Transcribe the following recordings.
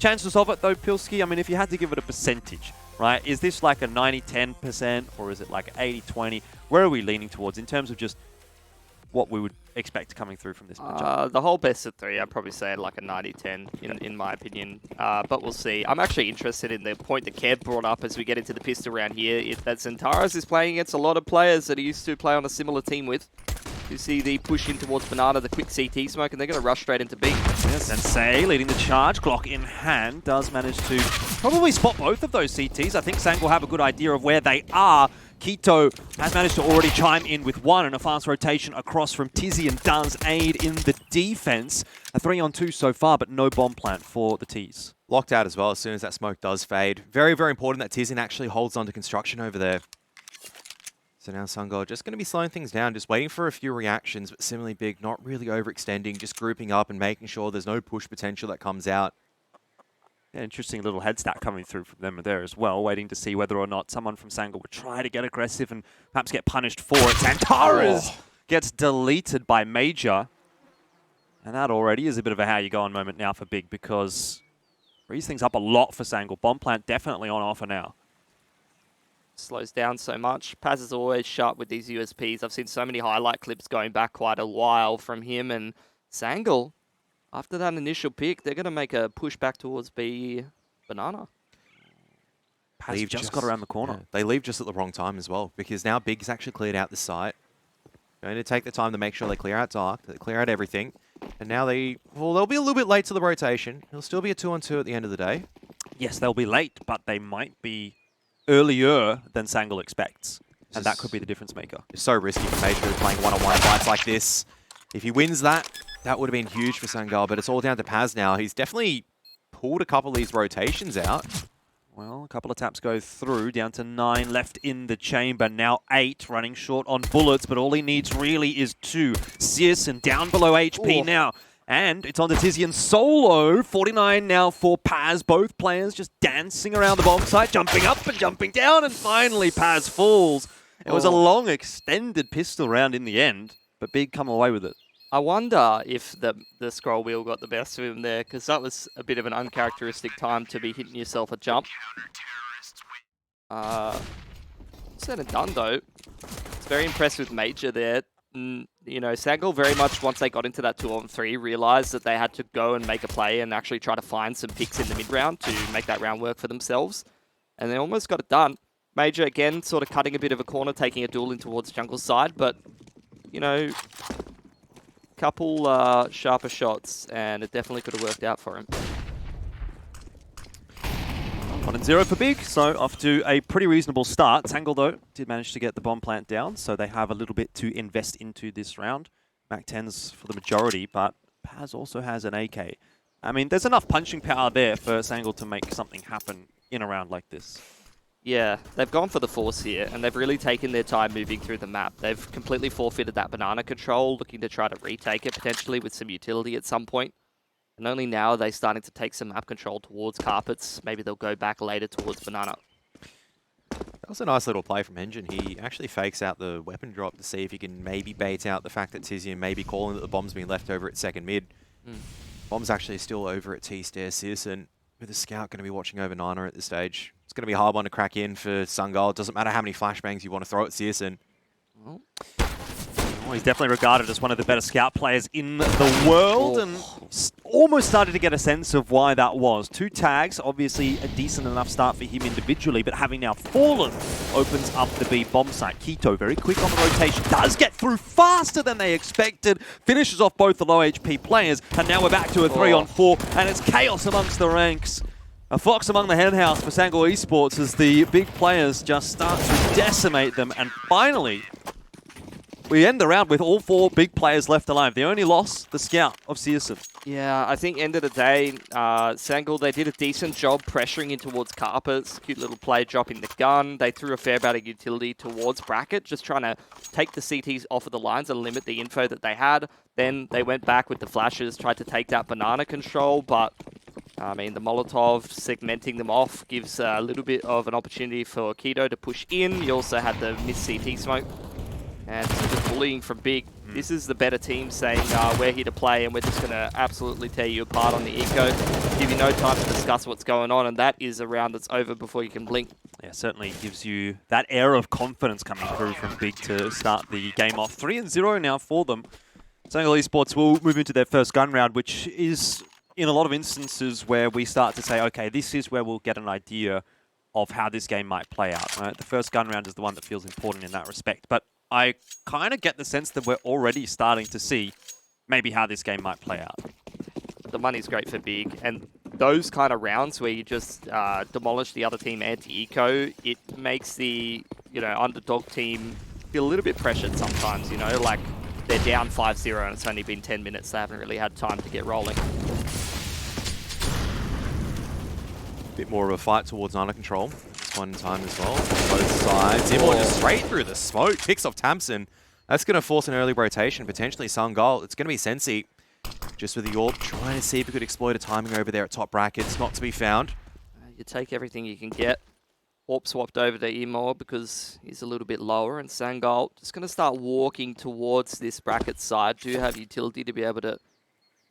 chances of it though, Pilski? I mean, if you had to give it a percentage, right? Is this like a 90-10% or is it like 80-20? Where are we leaning towards in terms of just what we would expect coming through from this matchup? The whole best of 3, I'd probably say like a 90-10 in my opinion. But we'll see. I'm actually interested in the point that Kev brought up as we get into the pistol round here. That XANTARES is playing against a lot of players that he used to play on a similar team with. You see the push in towards Banana, the quick CT smoke, and they're going to rush straight into B. Yeah, Sensei leading the charge, Glock in hand, does manage to probably spot both of those CTs. I think SANGAL will have a good idea of where they are. k1to has managed to already chime in with 1, and a fast rotation across from Tizian does aid in the defense. A 3-on-2 so far, but no bomb plant for the Ts. Locked out as well as soon as that smoke does fade. Very, very important that Tizian actually holds on to construction over there. So now SANGAL just going to be slowing things down, just waiting for a few reactions, but similarly big, not really overextending, just grouping up and making sure there's no push potential that comes out. Yeah, interesting little head stack coming through from them there as well, waiting to see whether or not someone from SANGAL would try to get aggressive and perhaps get punished for it. XANTARES gets deleted by Major. And that already is a bit of a how you go on moment now for Big, because frees things up a lot for SANGAL. Bomb plant definitely on offer now. Slows down so much. PAZZ is always sharp with these USPs. I've seen so many highlight clips going back quite a while from him, and SANGAL, after that initial pick, they're going to make a push back towards B Banana. PAZZ just got around the corner. Yeah, they leave just at the wrong time as well, because now Big's actually cleared out the site. Going to take the time to make sure they clear out Dark, they clear out everything. And now they'll be a little bit late to the rotation. It'll still be a 2-on-2 at the end of the day. Yes, they'll be late, but they might be earlier than SANGAL expects. And that could be the difference maker. It's so risky for Major playing one-on-one fights like this. If he wins that, that would have been huge for SANGAL, but it's all down to PAZZ now. He's definitely pulled a couple of these rotations out. Well, a couple of taps go through, down to 9 left in the chamber. Now 8, running short on bullets, but all he needs really is 2. Searson down below HP now. And it's on to Tizian solo. 49 now for PAZZ. Both players just dancing around the bomb site, jumping up and jumping down, and finally PAZZ falls. It was a long, extended pistol round in the end, but Big come away with it. I wonder if the scroll wheel got the best of him there, because that was a bit of an uncharacteristic time to be hitting yourself a jump. Said and done, though. It's very impressed with Major there. You know, SANGAL very much, once they got into that 2-on-3, realized that they had to go and make a play and actually try to find some picks in the mid-round to make that round work for themselves. And they almost got it done. Major, again, sort of cutting a bit of a corner, taking a duel in towards Jungle's side, but, you know, couple sharper shots, and it definitely could have worked out for him. 1-0 for Big, so off to a pretty reasonable start. SANGAL, though, did manage to get the bomb plant down, so they have a little bit to invest into this round. Mac-10s for the majority, but PAZZ also has an AK. I mean, there's enough punching power there for SANGAL to make something happen in a round like this. Yeah, they've gone for the force here, and they've really taken their time moving through the map. They've completely forfeited that banana control, looking to try to retake it potentially with some utility at some point. And only now are they starting to take some map control towards carpets. Maybe they'll go back later towards banana. That was a nice little play from ngiN. He actually fakes out the weapon drop to see if he can maybe bait out the fact that Tizian may be calling that the bomb's being left over at second mid. Bomb's actually still over at T-Stair. Searson with a scout going to be watching over Niner at this stage. It's going to be a hard one to crack in for SANGAL. It doesn't matter how many flashbangs you want to throw at Searson. Well, he's definitely regarded as one of the better scout players in the world, and almost started to get a sense of why that was. 2 tags, obviously a decent enough start for him individually, but having now fallen opens up the B bomb site. k1to very quick on the rotation, does get through faster than they expected, finishes off both the low HP players, and now we're back to a 3-on-4, and it's chaos amongst the ranks. A fox among the henhouse for SANGAL Esports as the big players just start to decimate them, and finally we end the round with all 4 big players left alive. The only loss, the scout of Searson. Yeah, I think end of the day, SANGAL, they did a decent job pressuring in towards carpets. Cute little play dropping the gun. They threw a fair amount of utility towards bracket, just trying to take the CTs off of the lines and limit the info that they had. Then they went back with the flashes, tried to take that banana control, but I mean, the Molotov segmenting them off gives a little bit of an opportunity for k1to to push in. You also had the missed CT smoke. And some good bullying from Big. This is the better team saying, we're here to play and we're just going to absolutely tear you apart on the eco. Give you no time to discuss what's going on, and that is a round that's over before you can blink. Yeah, certainly gives you that air of confidence coming through from Big to start the game off. 3-0 now for them. SANGAL Esports will move into their first gun round, which is in a lot of instances where we start to say, okay, this is where we'll get an idea of how this game might play out. Right? The first gun round is the one that feels important in that respect. But I kind of get the sense that we're already starting to see maybe how this game might play out. The money's great for Big, and those kind of rounds where you just demolish the other team anti-eco, it makes the underdog team feel a little bit pressured sometimes, like they're down 5-0 and it's only been 10 minutes. They haven't really had time to get rolling. Bit more of a fight towards under control. This one in time as well. Both sides. imoRR just straight through the smoke. Picks off Tamsin. That's going to force an early rotation. Potentially SANGAL. It's going to be Sensi. Just with the AWP, trying to see if we could exploit a timing over there at top brackets. Not to be found. You take everything you can get. AWP swapped over to imoRR because he's a little bit lower, and SANGAL just going to start walking towards this bracket side. Do have utility to be able to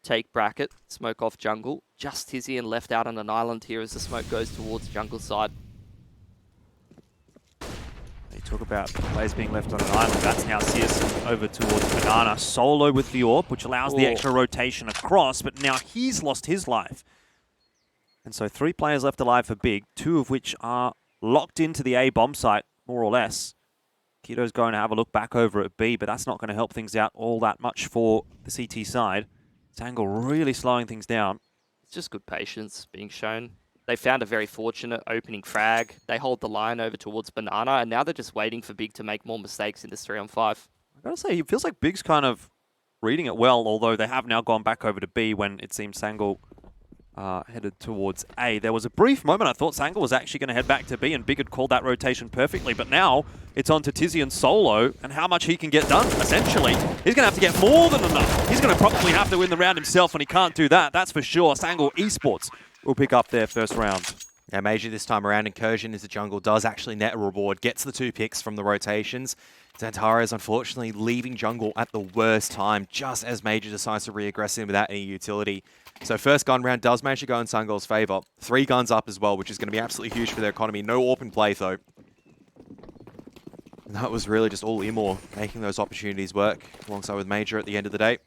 take bracket, smoke off jungle. Just TiZiN left out on an island here as the smoke goes towards jungle side. You talk about players being left on an island. That's now Searson over towards Banana. Solo with the AWP, which allows the extra rotation across, but now he's lost his life. And so 3 players left alive for Big, 2 of which are locked into the A bomb site, more or less. Kito's going to have a look back over at B, but that's not going to help things out all that much for the CT side. SANGAL really slowing things down. It's just good patience being shown. They found a very fortunate opening frag. They hold the line over towards Banana, and now they're just waiting for Big to make more mistakes in this 3-on-5. I gotta say, it feels like Big's kind of reading it well, although they have now gone back over to B when it seems SANGAL headed towards A. There was a brief moment I thought SANGAL was actually going to head back to B, and Big had called that rotation perfectly, but now it's on to TiZiN solo and how much he can get done, essentially. He's going to have to get more than enough. He's going to probably have to win the round himself, and he can't do that, that's for sure. SANGAL Esports will pick up their first round. Yeah, Major this time around. Incursion as the jungle does actually net a reward. Gets the 2 picks from the rotations. XANTARES unfortunately leaving jungle at the worst time, just as Major decides to re-aggress him without any utility. So first gun round does manage to go in SANGAL's favor. 3 guns up as well, which is going to be absolutely huge for their economy. No AWP in play though. And that was really just all imoRR making those opportunities work, alongside with Major at the end of the day.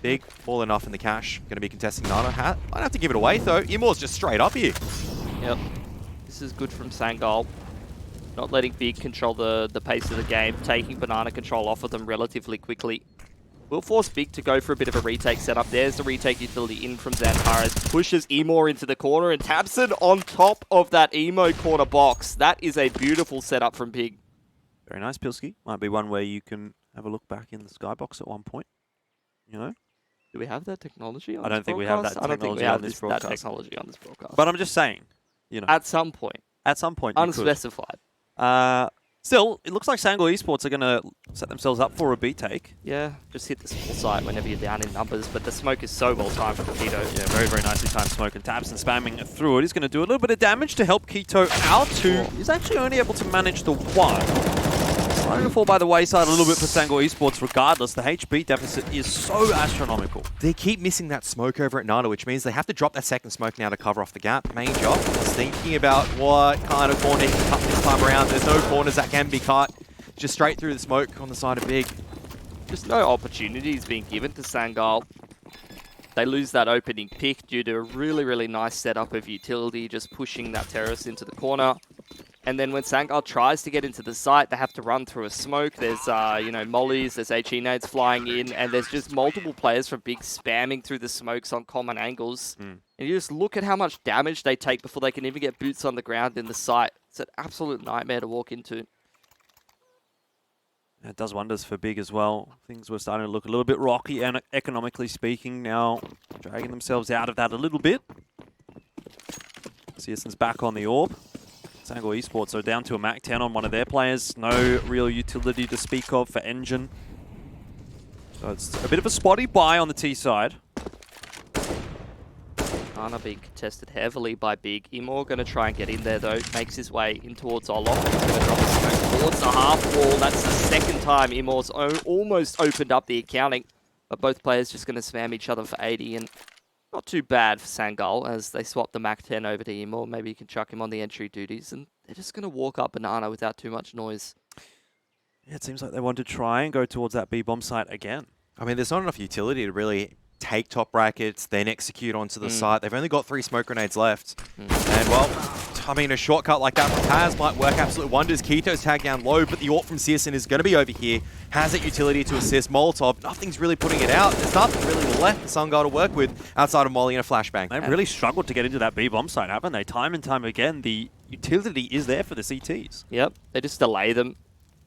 Big, all enough in the cash. Going to be contesting Nano. Might have to give it away though. imoRR's just straight up here. Yep. This is good from SANGAL. Not letting Big control the pace of the game, taking Banana control off of them relatively quickly. Will force Big to go for a bit of a retake setup. There's the retake utility in from XANTARES. Pushes imoRR into the corner, and Tamsin on top of that emo corner box. That is a beautiful setup from Big. Very nice, Pilski. Might be one where you can have a look back in the skybox at one point. You know? Do we have that technology on I don't think we have that technology on this broadcast. That technology on this broadcast. But I'm just saying, you know. At some point. At some point, you unspecified. Could. Still, it looks like SANGAL Esports are going to set themselves up for a B take. Yeah, just hit the small site whenever you're down in numbers, but the smoke is so well timed for Kito. Yeah, very, very nicely timed smoke, and Tamsin spamming through it. He's going to do a little bit of damage to help Kito out, who is actually only able to manage the 1. Starting to fall by the wayside a little bit for SANGAL Esports regardless. The HP deficit is so astronomical. They keep missing that smoke over at Nano, which means they have to drop that second smoke now to cover off the gap. Main job is thinking about what kind of corner he can cut this time around. There's no corners that can be cut. Just straight through the smoke on the side of Big. Just no opportunities being given to SANGAL. They lose that opening pick due to a really, really nice setup of utility, just pushing that terrace into the corner. And then when SANGAL tries to get into the site, they have to run through a smoke. There's, mollies, there's HE nades flying in, and there's just multiple players from Big spamming through the smokes on common angles. And you just look at how much damage they take before they can even get boots on the ground in the site. It's an absolute nightmare to walk into. It does wonders for Big as well. Things were starting to look a little bit rocky, and economically speaking, now dragging themselves out of that a little bit. Searson's back on the AWP. SANGAL Esports are down to a Mac 10 on one of their players. No real utility to speak of for ngiN. So it's a bit of a spotty buy on the T side. Ana being contested heavily by Big. imoRR going to try and get in there though. Makes his way in towards Olof. He's going to drop a smoke towards the half wall. That's the second time imoR's almost opened up the accounting. But both players just going to spam each other for 80. And not too bad for SANGAL as they swap the MAC-10 over to imoR. Maybe you can chuck him on the entry duties. And they're just going to walk up Banana without too much noise. Yeah, it seems like they want to try and go towards that B bomb site again. I mean, there's not enough utility to really take top brackets, then execute onto the site. They've only got 3 smoke grenades left. And, well, I mean, a shortcut like that from PAZZ might work absolute wonders. Kito's tagged down low, but the ult from Searson is going to be over here. Has that utility to assist. Molotov, nothing's really putting it out. There's nothing really left for SANGAL to work with outside of Molly and a flashbang. They've really struggled to get into that B bomb site, haven't they? Time and time again, the utility is there for the CTs. Yep, they just delay them.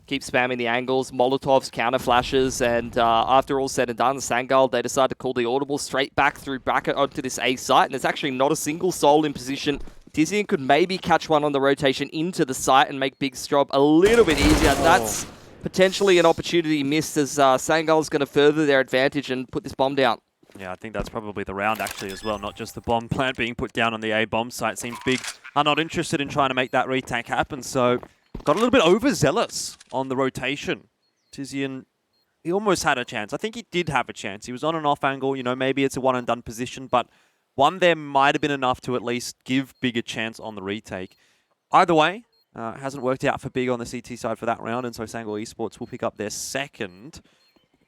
Keep spamming the angles, Molotovs, counter flashes, and after all said and done, SANGAL, they decide to call the audible straight back through bracket onto this A site, and there's actually not a single soul in position. tiziaN could maybe catch one on the rotation into the site and make Big's job a little bit easier. That's potentially an opportunity missed as SANGAL is going to further their advantage and put this bomb down. Yeah, I think that's probably the round actually as well, not just the bomb plant being put down on the A bomb site. Seems Big are not interested in trying to make that retake happen, so got a little bit overzealous on the rotation. tiziaN, he almost had a chance. I think he did have a chance. He was on an off angle, you know, maybe it's a one and done position, but one there might have been enough to at least give Big a chance on the retake. Either way, it hasn't worked out for Big on the CT side for that round, and so SANGAL Esports will pick up their second.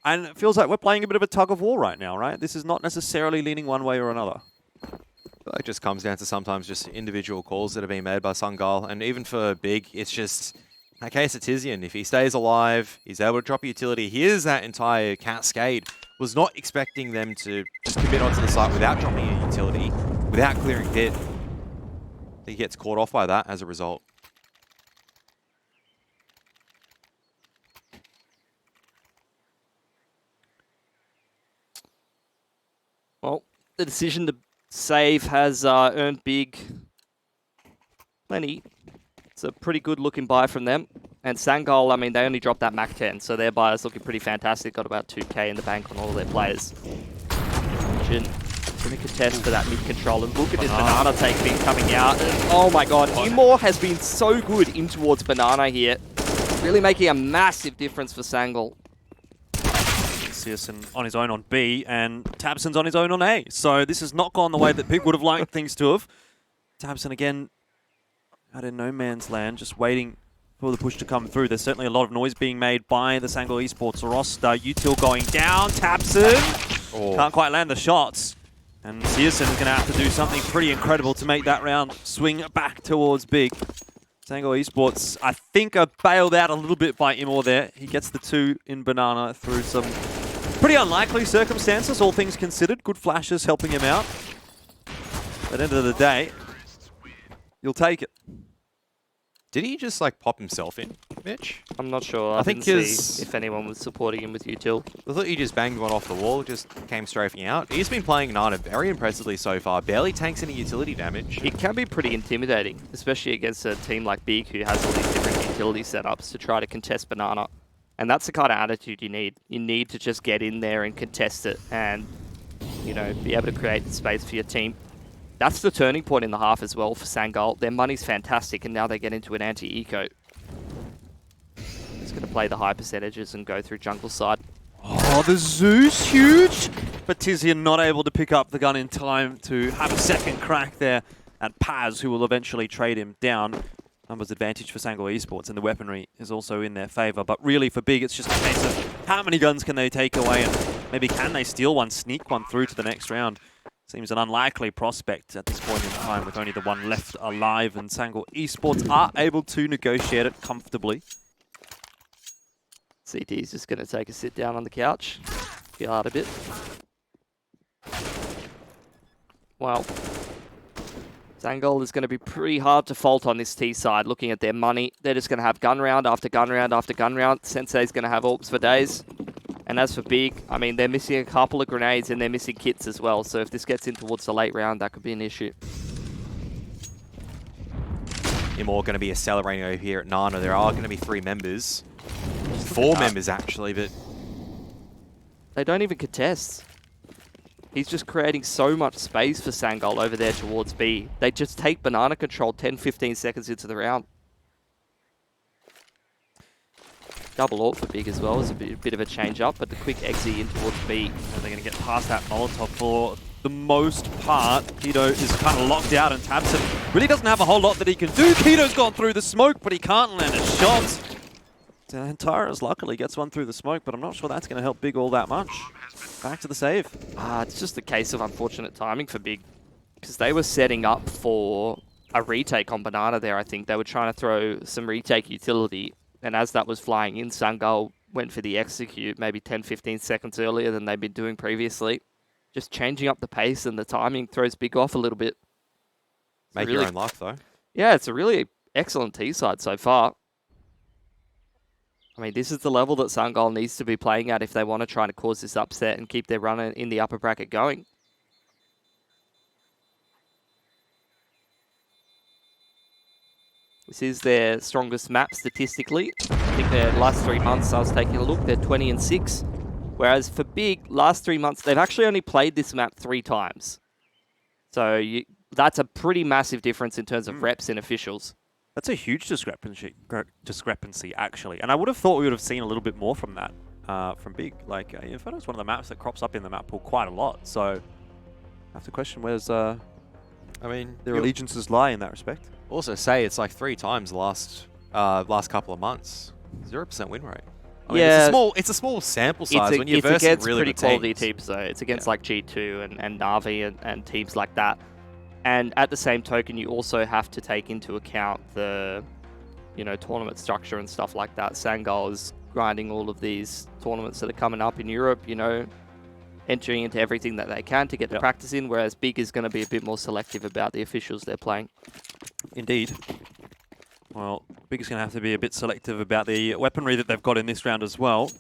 And it feels like we're playing a bit of a tug of war right now, right? This is not necessarily leaning one way or another. It just comes down to sometimes just individual calls that are being made by SANGAL. And even for Big, it's just a case of tiziaN. If he stays alive, he's able to drop a utility. Here's that entire cascade. Was not expecting them to just commit onto the site without dropping a utility, without clearing hit. He gets caught off by that as a result. Well, the decision to save has earned Big plenty. It's a pretty good looking buy from them. And SANGAL, I mean, they only dropped that MAC-10, so their buy is looking pretty fantastic. Got about 2k in the bank on all of their players. ngiN going to contest for that mid control. And look at this banana take being coming out. And, oh my god, imoR has been so good in towards banana here. Really making a massive difference for SANGAL. Searson on his own on B, and tabseN's on his own on A. So this has not gone the way that Big would have liked things to have. tabseN again out in no man's land, just waiting for the push to come through. There's certainly a lot of noise being made by the SANGAL Esports roster. util going down, tabseN can't quite land the shots. And Searson is going to have to do something pretty incredible to make that round swing back towards Big. SANGAL Esports, I think, are bailed out a little bit by imoR there. He gets the 2 in banana through some pretty unlikely circumstances, all things considered. Good flashes helping him out. At the end of the day, you'll take it. Did he just like pop himself in, Mitch? I'm not sure. I think didn't see if anyone was supporting him with util. I thought he just banged one off the wall, just came strafing out. He's been playing Nana very impressively so far. Barely tanks any utility damage. It can be pretty intimidating, especially against a team like Big who has all these different utility setups to try to contest banana. And that's the kind of attitude you need. You need to just get in there and contest it and, you know, be able to create space for your team. That's the turning point in the half as well for SANGAL. Their money's fantastic, and now they get into an anti-eco. He's going to play the high percentages and go through jungle side. Oh, the Zeus, huge! But tiziaN not able to pick up the gun in time to have a second crack there at PAZZ, who will eventually trade him down. Numbers advantage for SANGAL Esports, and the weaponry is also in their favor. But really for Big, it's just a case of how many guns can they take away, and maybe can they steal one, sneak one through to the next round. Seems an unlikely prospect at this point in time with only the one left alive, and SANGAL Esports are able to negotiate it comfortably. CT's just going to take a sit down on the couch, feel out a bit. Wow. SANGAL is going to be pretty hard to fault on this T side. Looking at their money, they're just going to have gun round after gun round after gun round. Sensei's going to have AWPs for days. And as for Big, I mean, they're missing a couple of grenades and they're missing kits as well. So if this gets in towards the late round, that could be an issue. imoR going to be accelerating over here at Nana. There are going to be 3 members. 4 members, actually, but they don't even contest. He's just creating so much space for SANGAL over there towards B. They just take banana control 10-15 seconds into the round. Double AWP for Big as well is a bit of a change up, but the quick exit in towards B. And they're going to get past that Molotov for the most part. Keto is kind of locked out, and Tabson really doesn't have a whole lot that he can do. Keto's gone through the smoke, but he can't land a shot. XANTARES luckily gets one through the smoke, but I'm not sure that's going to help Big all that much. Back to the save. It's just a case of unfortunate timing for Big, because they were setting up for a retake on Banana there, I think. They were trying to throw some retake utility, and as that was flying in, SANGAL went for the execute maybe 10-15 seconds earlier than they'd been doing previously. Just changing up the pace and the timing throws Big off a little bit. Make your own luck, though. Yeah, it's a really excellent T-side so far. I mean, this is the level that SANGAL needs to be playing at if they want to try to cause this upset and keep their run in the upper bracket going. This is their strongest map statistically. I think their last 3 months, I was taking a look, they're 20-6. Whereas for Big, last 3 months, they've actually only played this map 3 times. So that's a pretty massive difference in terms of reps and officials. That's a huge discrepancy, actually. And I would have thought we would have seen a little bit more from that, from Big. Like, Inferno is one of the maps that crops up in the map pool quite a lot. So I have to question where's their allegiances lie in that respect. Also say it's like 3 times last couple of months. 0% win rate. I mean, yeah, it's a small sample size when you're it's versing against really pretty good quality teams. teams, though. It's against like G2 and Na'Vi and teams like that. And at the same token, you also have to take into account the, tournament structure and stuff like that. SANGAL is grinding all of these tournaments that are coming up in Europe, entering into everything that they can to get the practice in, whereas Big is going to be a bit more selective about the officials they're playing. Indeed. Well, Big is going to have to be a bit selective about the weaponry that they've got in this round as well.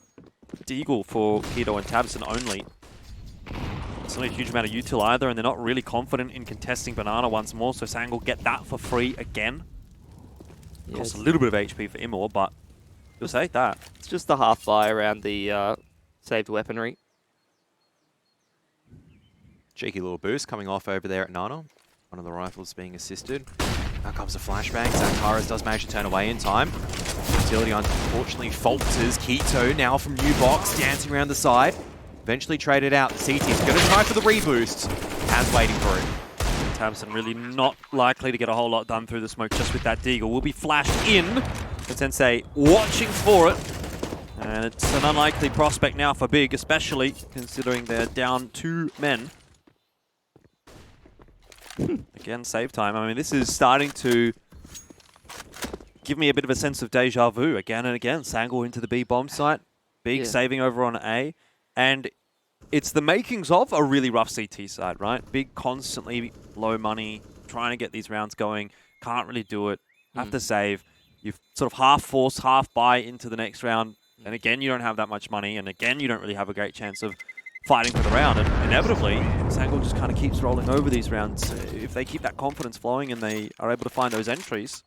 Deagle for Keto and Tabson only. It's not a huge amount of util either, and they're not really confident in contesting Banana once more, so SANGAL get that for free again. Costs a little bit of HP for imoRR, but you'll take that. It's just the half buy around the saved weaponry. Cheeky little boost coming off over there at Nana. One of the rifles being assisted. Now comes a flashbang. XANTARES does manage to turn away in time. Utility unfortunately falters. Keto now from new box, dancing around the side. Eventually traded out. The CT is going to try for the reboost. As waiting for it. Tabson really not likely to get a whole lot done through the smoke just with that Deagle. Will be flashed in. Sensei watching for it. And it's an unlikely prospect now for Big, especially considering they're down 2 men. Again, save time. I mean, this is starting to give me a bit of a sense of deja vu again and again. SANGAL into the B bomb site. Big saving over on A. And it's the makings of a really rough CT side, right? Big constantly low money, trying to get these rounds going. Can't really do it. Have to save. You sort of half force, half buy into the next round. And again, you don't have that much money. And again, you don't really have a great chance of fighting for the round. And inevitably, SANGAL just kind of keeps rolling over these rounds. If they keep that confidence flowing and they are able to find those entries,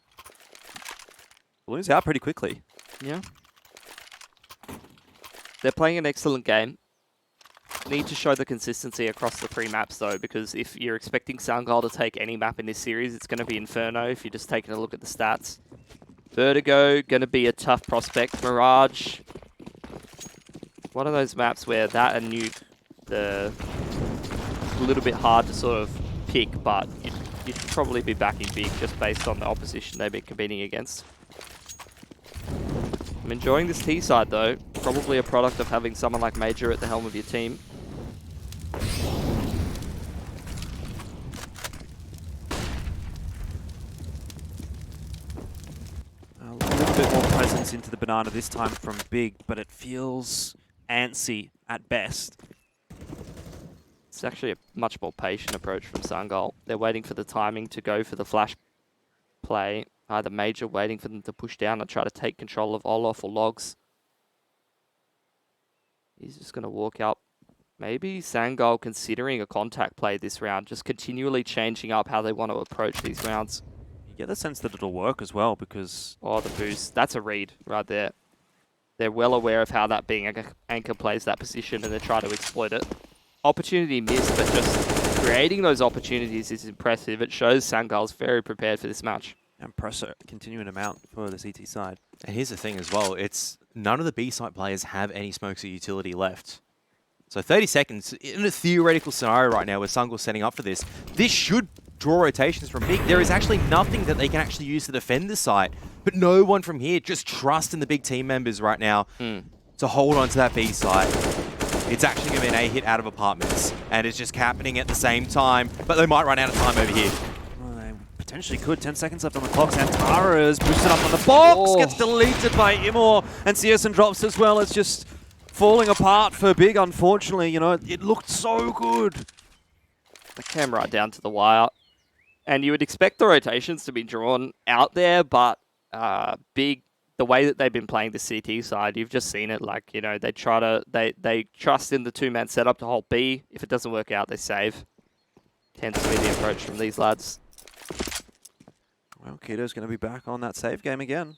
they'll lose out pretty quickly. Yeah. They're playing an excellent game. Need to show the consistency across the 3 maps, though, because if you're expecting SANGAL to take any map in this series, it's going to be Inferno, if you're just taking a look at the stats. Vertigo, going to be a tough prospect. Mirage, one of those maps where that and Nuke, a little bit hard to sort of pick, but you'd probably be backing Big just based on the opposition they've been competing against. I'm enjoying this T side, though. Probably a product of having someone like Major at the helm of your team. A little bit more presence into the Banana this time from Big, but it feels antsy at best. It's actually a much more patient approach from SANGAL. They're waiting for the timing to go for the flash play. Either Major waiting for them to push down and try to take control of Olof or Logs. He's just going to walk up. Maybe SANGAL considering a contact play this round, just continually changing up how they want to approach these rounds. You get the sense that it'll work as well because... Oh, the boost. That's a read right there. They're well aware of how that being anchor plays that position and they try to exploit it. Opportunity missed, but just creating those opportunities is impressive. It shows SANGAL's very prepared for this match. And pressure continuing to mount for the CT side. And here's the thing as well, it's none of the B-site players have any smokes or utility left. So 30 seconds, in a theoretical scenario right now where SANGAL's setting up for this should draw rotations from Big. There is actually nothing that they can actually use to defend the site, but no one from here. Just trust in the big team members right now to hold on to that B site. It's actually going to be an A hit out of apartments, and it's just happening at the same time, but they might run out of time over here. Well, they potentially could. 10 seconds left on the clock. XANTARES boosted up on the box, gets deleted by imoRR, and CSN drops as well. It's just falling apart for Big, unfortunately. You know, it looked so good. They came right down to the wire. And you would expect the rotations to be drawn out there, but Big, the way that they've been playing the CT side, you've just seen it. Like, you know, they trust in the two-man setup to hold B. If it doesn't work out, they save. Tends to be the approach from these lads. Well, Keto's going to be back on that save game again.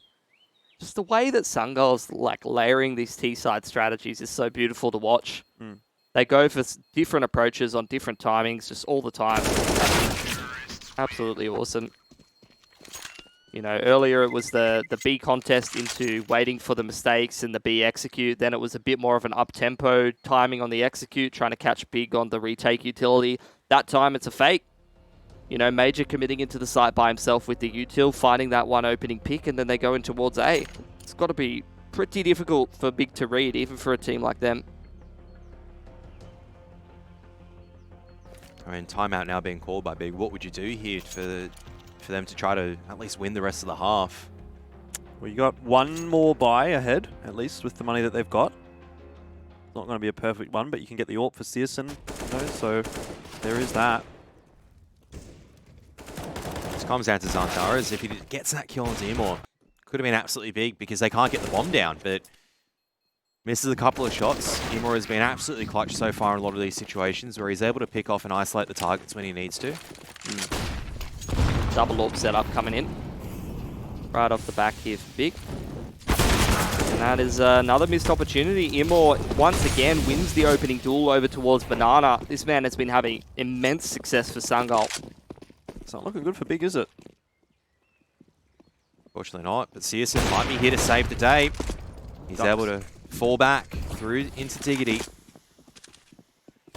Just the way that SANGAL's like layering these T-side strategies is so beautiful to watch. They go for different approaches on different timings, just all the time. Absolutely awesome. You know, earlier it was the B contest into waiting for the mistakes and the B execute. Then it was a bit more of an up-tempo timing on the execute, trying to catch Big on the retake utility. That time it's a fake. You know, Major committing into the site by himself with the util, finding that one opening pick, and then they go in towards A. It's got to be pretty difficult for Big to read, even for a team like them. I mean, timeout now being called by Big. What would you do here for them to try to at least win the rest of the half? Well, you got one more buy ahead, at least, with the money that they've got. Not going to be a perfect one, but you can get the AWP for Searson, you know, so there is that. This comes down to XANTARES. If he gets that kill onto imoRR, could have been absolutely big because they can't get the bomb down, but misses a couple of shots. imoRR has been absolutely clutch so far in a lot of these situations where he's able to pick off and isolate the targets when he needs to. Double AWP setup coming in. Right off the back here for Big. And that is another missed opportunity. imoRR once again wins the opening duel over towards Banana. This man has been having immense success for SANGAL. It's not looking good for Big, is it? Fortunately not, but Searson might be here to save the day. He's able to fall back through into Diggity.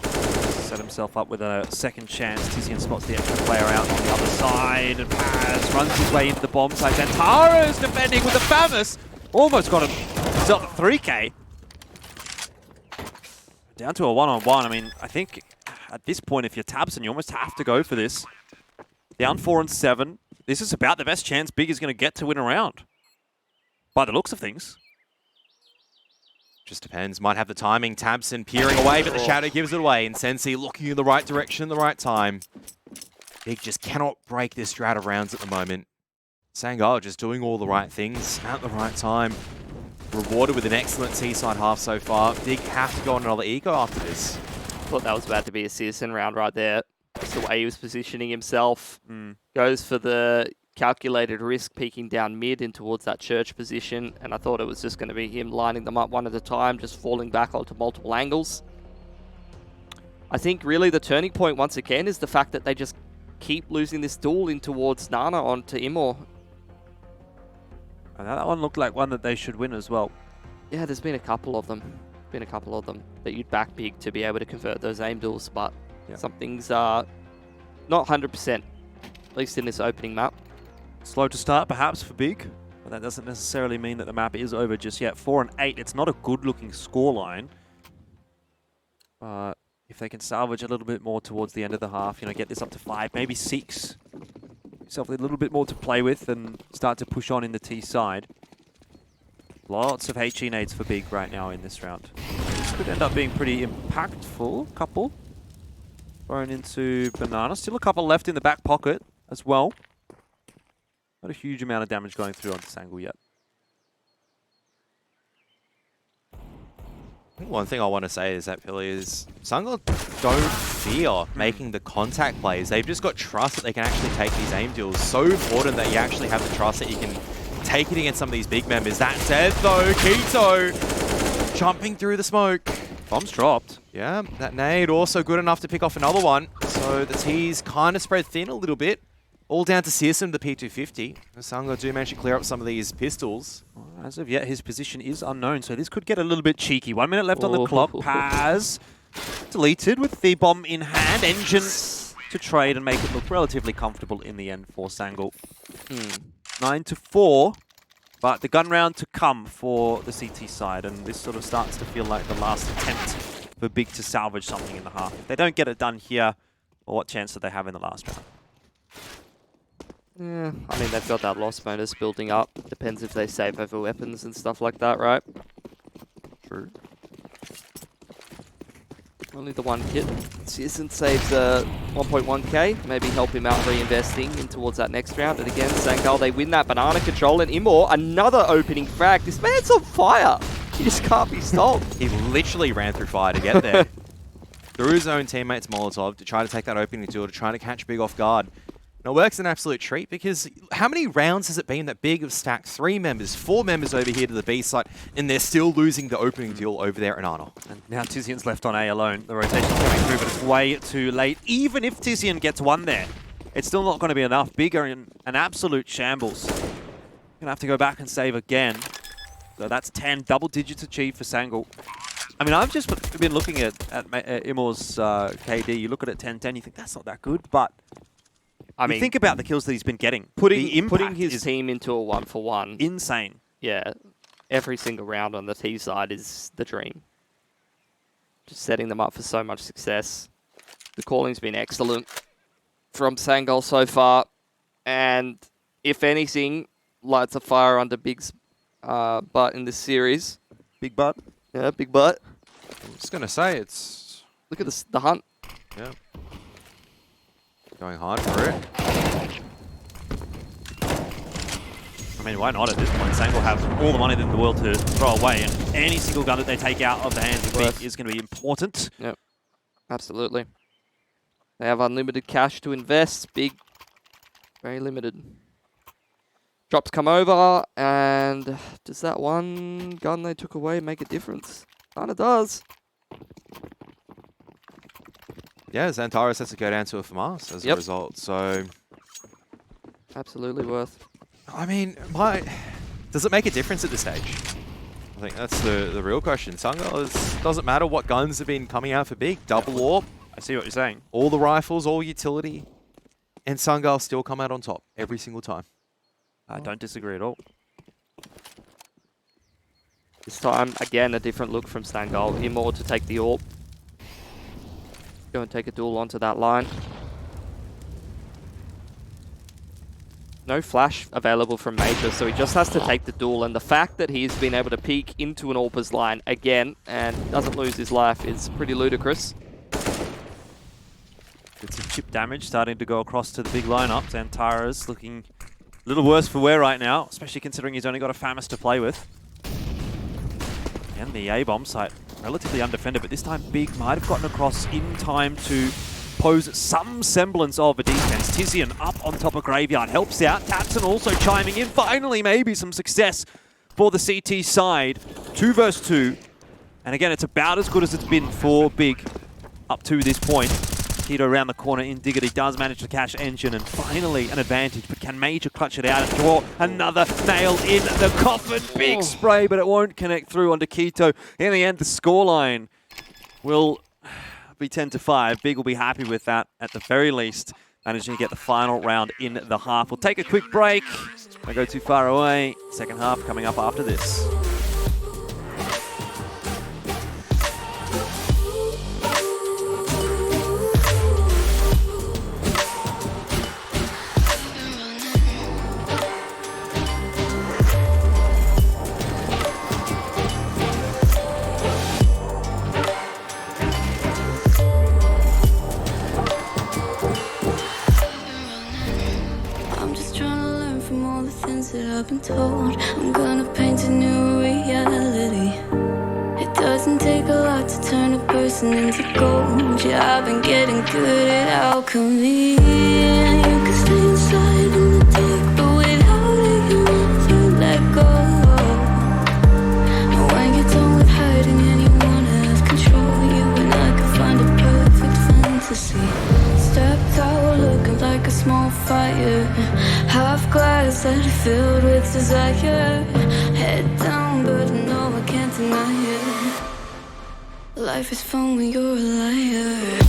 Set himself up with a second chance. TCN spots the extra player out on the other side, and PAZZ runs his way into the bomb site. XANTARES defending with the FAMAS. Almost got himself a 3K. Down to a one-on-one. I mean, I think at this point, if you're Tabson, you almost have to go for this. Down 4 and 7. This is about the best chance Big is going to get to win a round. By the looks of things. Just depends. Might have the timing. Tabson peering away, but the shadow gives it away. And Sensi looking in the right direction in the right time. Big just cannot break this drought of rounds at the moment. SANGAL just doing all the right things at the right time. Rewarded with an excellent T-side half so far. Big have to go on another eco after this. Thought that was about to be a Searson round right there. Just the way he was positioning himself. Goes for the calculated risk, peeking down mid in towards that church position, and I thought it was just going to be him lining them up one at a time, just falling back onto multiple angles. I think really the turning point once again is the fact that they just keep losing this duel in towards Nana onto imoRR. And that one looked like one that they should win as well. Yeah, there's been a couple of them. That you'd back Big to be able to convert those aim duels, but something's not 100%, at least in this opening map. Slow to start, perhaps, for Big, but that doesn't necessarily mean that the map is over just yet. 4 and 8, it's not a good-looking scoreline. But if they can salvage a little bit more towards the end of the half, you know, get this up to 5, maybe 6. Yourself a little bit more to play with and start to push on in the T side. Lots of HE nades for Big right now in this round. This could end up being pretty impactful. Couple thrown into Banana. Still a couple left in the back pocket as well. Not a huge amount of damage going through onto SANGAL yet. I think one thing I want to say is that, Philly, is SANGAL don't fear making the contact plays. They've just got trust that they can actually take these aim deals. So important that you actually have the trust that you can take it against some of these big members. That said, though, Keto jumping through the smoke. Bomb's dropped. Yeah, that nade also good enough to pick off another one. So the T's kind of spread thin a little bit. All down to Searson, the P250. SANGAL do manage to clear up some of these pistols. As of yet, his position is unknown, so this could get a little bit cheeky. 1 minute left on the clock. PAZZ deleted with the bomb in hand. ngiN to trade and make it look relatively comfortable in the end for SANGAL. 9-4, but the gun round to come for the CT side, and this sort of starts to feel like the last attempt for Big to salvage something in the half. If they don't get it done here, well, what chance do they have in the last round? Yeah, I mean, they've got that loss bonus building up. Depends if they save over weapons and stuff like that, right? True. Only the one kit. Searson saves 1.1k. Maybe help him out reinvesting in towards that next round. And again, SANGAL, they win that banana control. And imoRR, another opening frag. This man's on fire. He just can't be stopped. He literally ran through fire to get there. Through his own teammate's Molotov to try to take that opening duel, to try to catch Big off guard. And it works an absolute treat because how many rounds has it been that Big have stacked 3 members, 4 members over here to the B site, and they're still losing the opening duel over there in Arno? And now tiziaN's left on A alone. The rotation's coming through, but it's way too late. Even if tiziaN gets one there, it's still not going to be enough. Big are in an absolute shambles. Going to have to go back and save again. So that's 10, double digits achieved for SANGAL. I mean, I've just been looking at imoRR's KD. You look at it 10-10, you think that's not that good, but I mean, think about the kills that he's been getting. Putting his team into a 1-for-1. Insane. Yeah. Every single round on the T side is the dream. Just setting them up for so much success. The calling's been excellent from SANGAL so far. And if anything, lights a fire under Big's butt in this series. Big butt? Yeah, big butt. I'm just going to say it's... Look at this, the hunt. Yeah. Going hard for it. I mean, why not at this point? SANGAL have all the money in the world to throw away, and any single gun that they take out of the hands of Big is going to be important. Yep, absolutely. They have unlimited cash to invest. Big, very limited. Drops come over, and does that one gun they took away make a difference? Kinda does. Yeah, XANTARES has to go down to a FAMAS as a result, so... Absolutely worth. I mean, does it make a difference at this stage? I think that's the real question. SANGAL doesn't matter what guns have been coming out for Big. Double AWP. I see what you're saying. All the rifles, all utility. And SANGAL still come out on top every single time. I don't disagree at all. This time, again, a different look from SANGAL. imoRR to take the AWP. Go and take a duel onto that line. No flash available from Major, so he just has to take the duel. And the fact that he's been able to peek into an AWPer's line again and doesn't lose his life is pretty ludicrous. Get some chip damage starting to go across to the big lineup. XANTARES looking a little worse for wear right now, especially considering he's only got a FAMAS to play with. And the A-bomb site relatively undefended, but this time Big might have gotten across in time to pose some semblance of a defense. tiziaN up on top of Graveyard, helps out. tabseN also chiming in. Finally, maybe some success for the CT side. 2 versus 2. And again, it's about as good as it's been for Big up to this point. Tito around the corner in Diggity does manage to catch ngiN, and finally an advantage, but can Major clutch it out and draw another nail in the coffin? Big spray, but it won't connect through onto Quito. In the end, the scoreline will be 10-5. Big will be happy with that at the very least, managing to get the final round in the half. We'll take a quick break. Don't go too far away. Second half coming up after this. I've been told I'm gonna paint a new reality. It doesn't take a lot to turn a person into gold. Yeah, I've been getting good at alchemy. And you can stay inside in the dark, but without it you never let go. And when you're done with hiding and you wanna have control, you and I can find a perfect fantasy. Stepped out looking like a small fire. Half glass that filled with desire. Head down, but no, I can't deny it. Life is fun when you're a liar.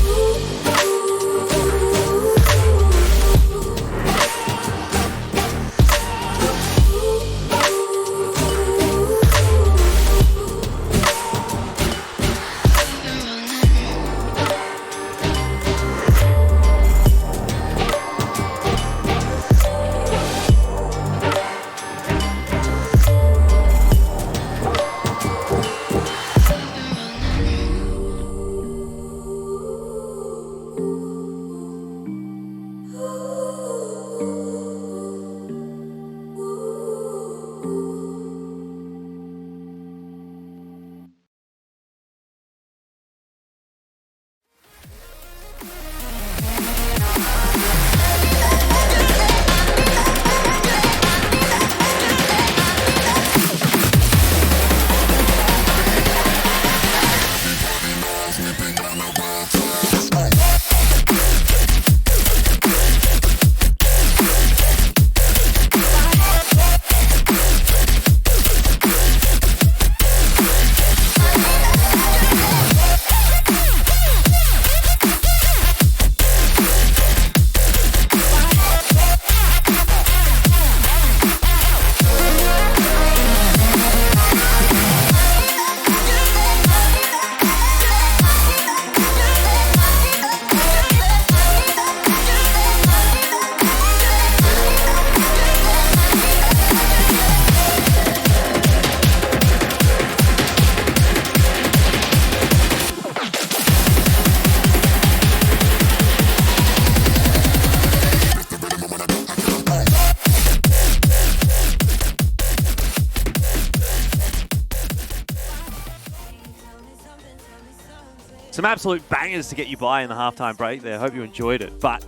Some absolute bangers to get you by in the halftime break there. Hope you enjoyed it. But,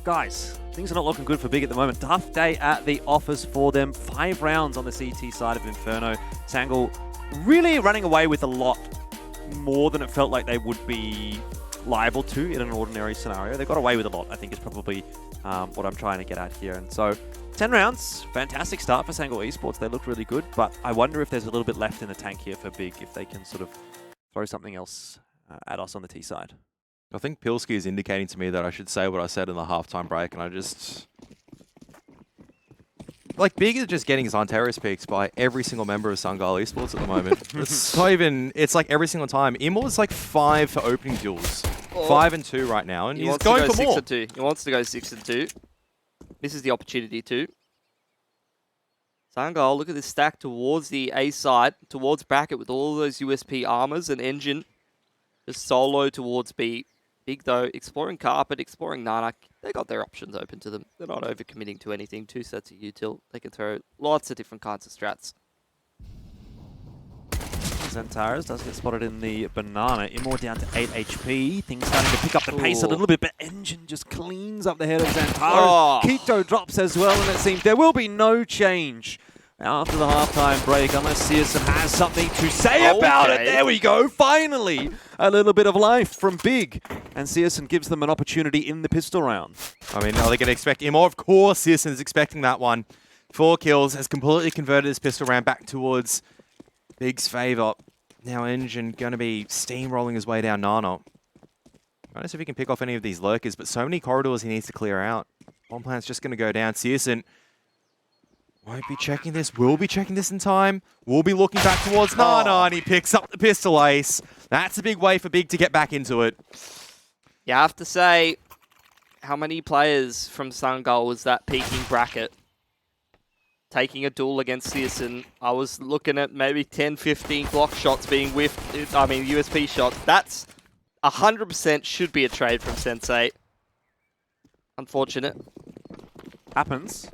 guys, things are not looking good for Big at the moment. Tough day at the office for them. 5 rounds on the CT side of Inferno. SANGAL really running away with a lot more than it felt like they would be liable to in an ordinary scenario. They got away with a lot, I think, is probably what I'm trying to get at here. And so, 10 rounds, fantastic start for SANGAL Esports. They look really good, but I wonder if there's a little bit left in the tank here for Big, if they can sort of throw something else at us on the T side. I think Pilsky is indicating to me that I should say what I said in the halftime break, and I just... Like, Big is just getting XANTARES picks by every single member of SANGAL Esports at the moment. It's not even... It's like every single time. imoR's like 5 for opening duels. 5 and 2 right now, and he's going for more. 6 and 2. He wants to go 6 and 2. This is the opportunity to. SANGAL, look at this stack towards the A side, towards bracket with all those USP armors and ngiN. Just solo towards B. Big though, exploring carpet, exploring nana. They got their options open to them. They're not overcommitting to anything. 2 sets of util. They can throw lots of different kinds of strats. XANTARES does get spotted in the banana. imoR down to 8 HP. Things starting to pick up the pace a little bit, but ngiN just cleans up the head of XANTARES. Oh. Keto drops as well, and it seems there will be no change after the halftime break, unless CSN has something to say about it. There we go, finally! A little bit of life from Big, and CSN gives them an opportunity in the pistol round. I mean, are they going to expect imoR? Of course, CSN is expecting that one. 4 kills, has completely converted his pistol round back towards Big's favour. Now ngiN going to be steamrolling his way down Nana. I don't know if he can pick off any of these lurkers, but so many corridors he needs to clear out. Bomb plant's just going to go down. CSN won't be checking this. Will be checking this in time. Will be looking back towards Nana, and he picks up the pistol ace. That's a big way for Big to get back into it. You have to say, how many players from SANGAL was that peaking bracket? Taking a duel against CSN, I was looking at maybe 10, 15 block shots being whiffed. I mean, USP shots. That's 100% should be a trade from Sensei. Unfortunate. Happens.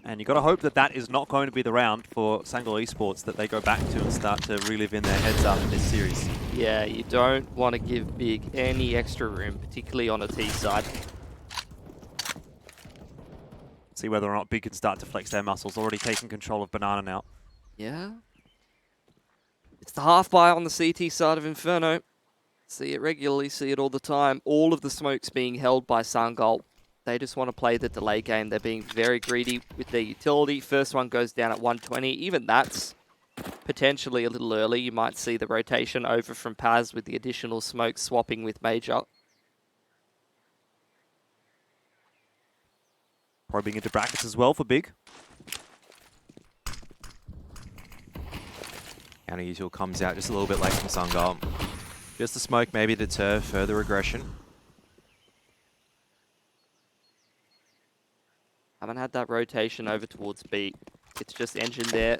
And you've got to hope that that is not going to be the round for SANGAL Esports that they go back to and start to relive in their heads up in this series. Yeah, you don't want to give Big any extra room, particularly on a T side. See whether or not Big can start to flex their muscles. Already taking control of Banana now. Yeah. It's the half buy on the CT side of Inferno. See it regularly, see it all the time. All of the smokes being held by SANGAL. They just want to play the delay game. They're being very greedy with their utility. First one goes down at 120. Even that's potentially a little early. You might see the rotation over from PAZZ with the additional smoke swapping with Major. Probing into brackets as well for Big. Counter util comes out just a little bit late from SANGAL. Just the smoke maybe to deter further aggression. Haven't had that rotation over towards B. It's just ngiN there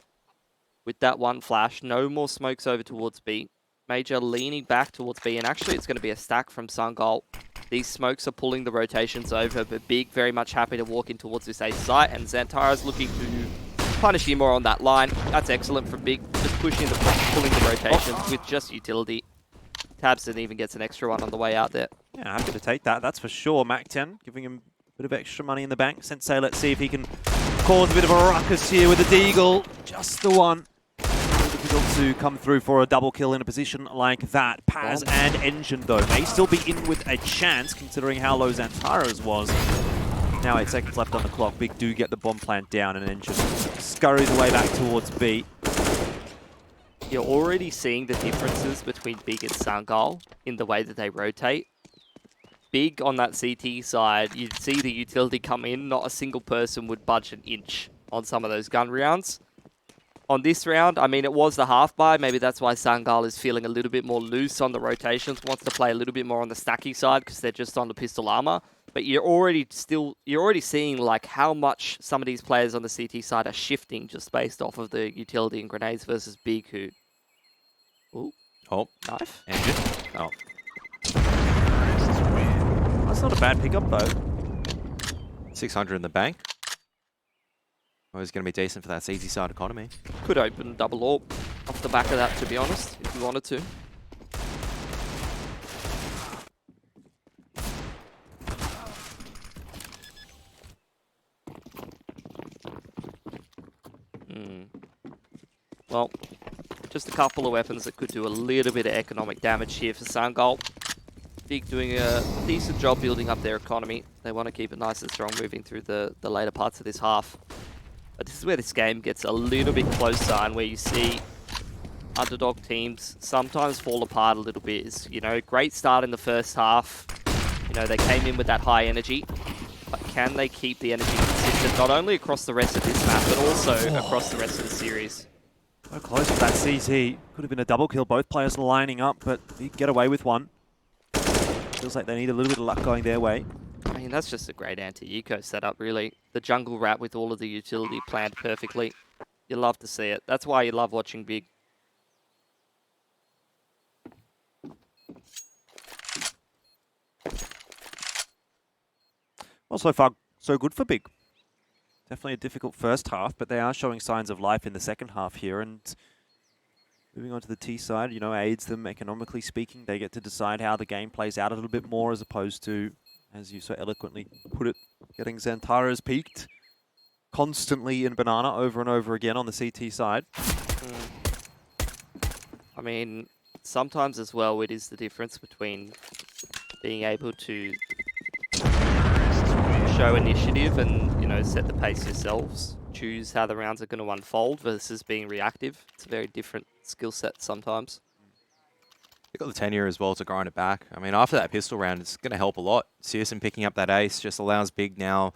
with that one flash. No more smokes over towards B. Major leaning back towards B, and actually it's going to be a stack from SANGAL. These smokes are pulling the rotations over, but Big very much happy to walk in towards this A site, and XANTARES looking to punish imoRR on that line. That's excellent from Big, just pushing pulling the rotations with just utility. Tabson even gets an extra one on the way out there. Yeah, happy to take that, that's for sure. Mac10 giving him a bit of extra money in the bank. Sensei, let's see if he can cause a bit of a ruckus here with the Deagle. Just the one. Difficult to come through for a double kill in a position like that. PAZZ and ngiN, though, may still be in with a chance, considering how low XANTARES was. Now 8 seconds left on the clock. Big do get the bomb plant down, and ngiN scurries away back towards B. You're already seeing the differences between Big and SANGAL in the way that they rotate. Big on that CT side, you'd see the utility come in, not a single person would budge an inch on some of those gun rounds. On this round, I mean, it was the half buy. Maybe that's why SANGAL is feeling a little bit more loose on the rotations, wants to play a little bit more on the stacky side because they're just on the pistol armor. But you're already seeing like how much some of these players on the CT side are shifting just based off of the utility and grenades versus Big, who... Ooh. Oh, Knife? ngiN. Oh. That's not a bad pickup, though. 600 in the bank. Always going to be decent for that CT side economy. Could open double AWP off the back of that, to be honest, if you wanted to. Well, just a couple of weapons that could do a little bit of economic damage here for SANGAL. Big doing a decent job building up their economy. They want to keep it nice and strong moving through the later parts of this half. But this is where this game gets a little bit closer, and where you see underdog teams sometimes fall apart a little bit. Is, you know, great start in the first half. You know, they came in with that high energy, but can they keep the energy consistent, not only across the rest of this map, but also across the rest of the series? So close with that CT. Could have been a double kill, both players lining up, but they get away with one. Feels like they need a little bit of luck going their way. I mean, that's just a great anti-eco setup, really. The jungle wrap with all of the utility planned perfectly. You love to see it. That's why you love watching Big. Well, so far, so good for Big. Definitely a difficult first half, but they are showing signs of life in the second half here. And moving on to the T side, you know, aids them economically speaking. They get to decide how the game plays out a little bit more, as opposed to, as you so eloquently put it, getting XANTARES peaked constantly in Banana over and over again on the CT side. I mean, sometimes as well, it is the difference between being able to show initiative and, you know, set the pace yourselves, choose how the rounds are going to unfold versus being reactive. It's a very different skill set sometimes. They got the tenure as well to grind it back. I mean, after that pistol round, it's going to help a lot. Searson picking up that ace just allows Big now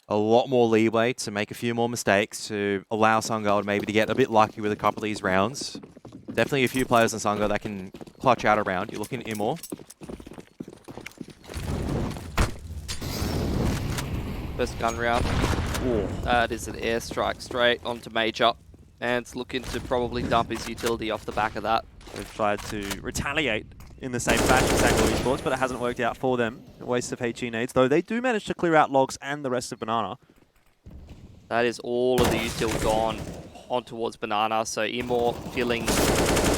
a lot more leeway to make a few more mistakes, to allow SANGAL maybe to get a bit lucky with a couple of these rounds. Definitely a few players in SANGAL that can clutch out a round. You're looking at imoRR. First gun round. Ooh, that is an airstrike straight onto Major. And it's looking to probably dump his utility off the back of that. They've tried to retaliate in the same fashion as SANGAL Esports, but it hasn't worked out for them. A waste of HE nades, though they do manage to clear out logs and the rest of Banana. That is all of the util gone on towards Banana, so imoRR feeling